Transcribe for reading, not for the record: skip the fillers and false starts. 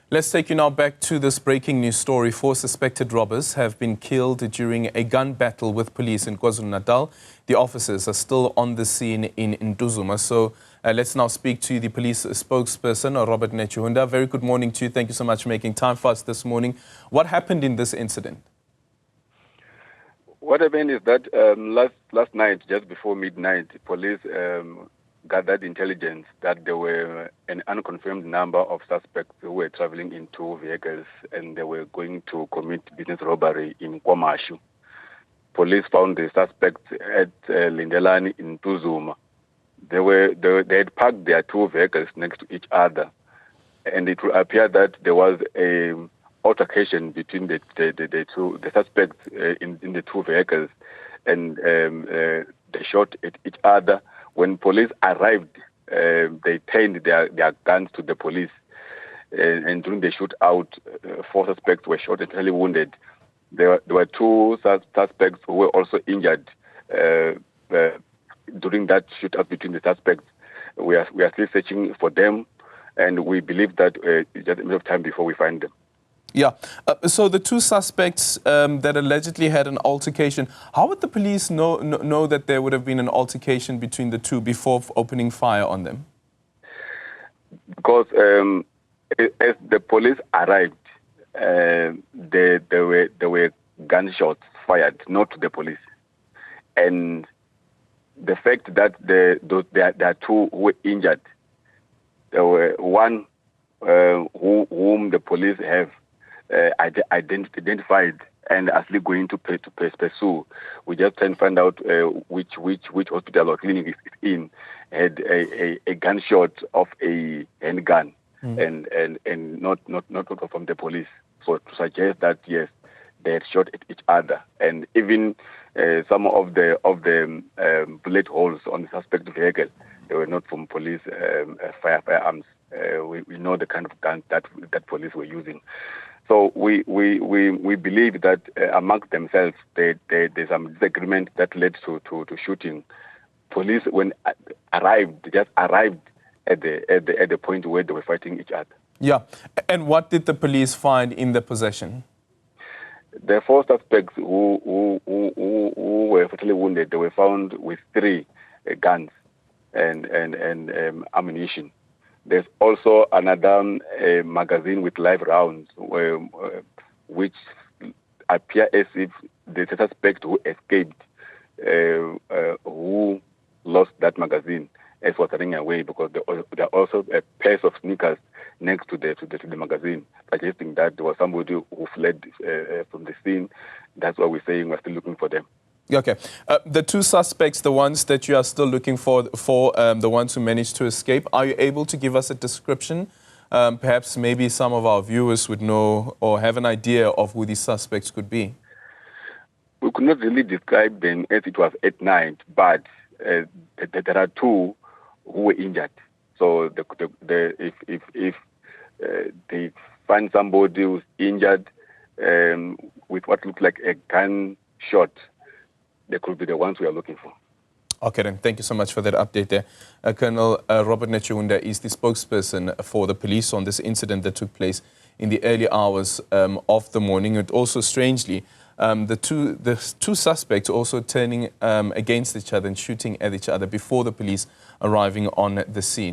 Let's take you now back to this breaking news story. 4 suspected robbers have been killed during a gun battle with police in KwaZulu-Natal. The officers are still on the scene in Newzroom. So let's now speak to the police spokesperson, Robert Netshiunda. Very good morning to you. Thank you so much for making time for us this morning. What happened in this incident? What happened is that last night, just before midnight, police gathered intelligence that there were an unconfirmed number of suspects who were traveling in 2 vehicles and they were going to commit business robbery in KwaMashu. Police found the suspects at Lindelani in Newzroom. They had parked their 2 vehicles next to each other, and it would appear that there was a altercation between the suspects in the 2 vehicles, and they shot at each other. When police arrived, they turned their guns to the police, and during the shootout, 4 suspects were shot and fatally wounded. There were 2 suspects who were also injured during that shootout between the suspects. We are still searching for them, and we believe that it's just a matter of time before we find them. Yeah. So the 2 suspects that allegedly had an altercation, how would the police know that there would have been an altercation between the 2 before opening fire on them? Because as the police arrived, there were gunshots fired, not to the police. And the fact that there are 2 who were injured, there were one whom the police have identified and actually going to pursue. We just try and find out which hospital or clinic it's in, had a gunshot of a handgun, and not from the police. So to suggest that yes, they had shot at each other, and even some of the bullet holes on the suspect vehicle, they were not from police firearms. We know the kind of guns that police were using. So we believe that amongst themselves there's some disagreement that led to shooting. Police, when just arrived at the point where they were fighting each other. Yeah, and what did the police find in the possession? The 4 suspects who were fatally wounded, they were found with 3 guns and ammunition. There's also another magazine with live rounds, which appear as if the suspect who escaped, who lost that magazine as was running away, because there are also a pair of sneakers next to the magazine, suggesting that there was somebody who fled from the scene. That's why we're saying we're still looking for them. Okay. The 2 suspects, the ones that you are still looking for the ones who managed to escape, are you able to give us a description? Perhaps maybe some of our viewers would know or have an idea of who these suspects could be. We could not really describe them as it was at night, but there are 2 who were injured. So if they find somebody who's injured with what looks like a gunshot, they could be the ones we are looking for. Okay, then. Thank you so much for that update there. Colonel Robert Netshiunda is the spokesperson for the police on this incident that took place in the early hours of the morning. And also, strangely, the two suspects also turning against each other and shooting at each other before the police arriving on the scene.